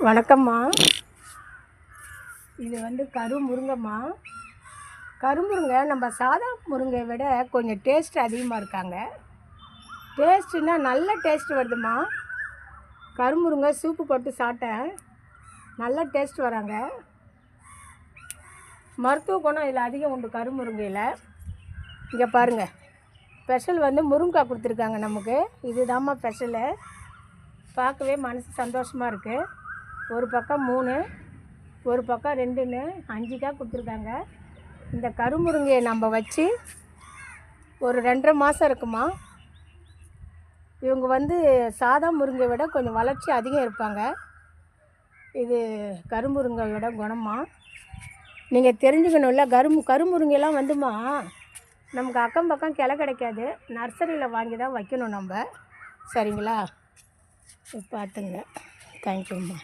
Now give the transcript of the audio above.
வணக்கம்மா. இது கருமுருங்கைம்மா. கருமுருங்கை நம்ம சாதா முருங்கையை விட கொஞ்சம் டேஸ்ட் அதிகமாக இருக்காங்க. டேஸ்ட்டுன்னா நல்ல டேஸ்ட் வருதுமா. கருமுருங்கை சூப்பு போட்டு சாப்பிட்டேன், நல்ல டேஸ்ட் வராங்க. மருத்துவ குணம் இதில் அதிகம் உண்டு கருமுருங்கையில். இங்கே பாருங்கள், ஸ்பெஷல் முருங்கைக்காய் கொடுத்துருக்காங்க நமக்கு. இதுதாம்மா ஸ்பெஷலு. பார்க்கவே மனசு சந்தோஷமாக இருக்குது. ஒரு பக்கம் 3, ஒரு பக்கம் 2ன்னு 5 காய் கொடுத்துருக்காங்க. இந்த கருமுருங்கையை நம்ம வச்சு ஒரு 2.5 மாதம் இருக்குமா. இவங்க சாதா முருங்கை விட கொஞ்சம் வளர்ச்சி அதிகம் இருப்பாங்க. இது கருமுருங்கையோட குணமா நீங்கள் தெரிஞ்சுக்கணும்ல. கருமுருங்கைலாம் நமக்கு அக்கம் பக்கம் கிளை கிடைக்காது, நர்சரியில் வாங்கி தான் வைக்கணும் நம்ம. சரிங்களா? பார்த்துங்க. தேங்க்யூம்மா.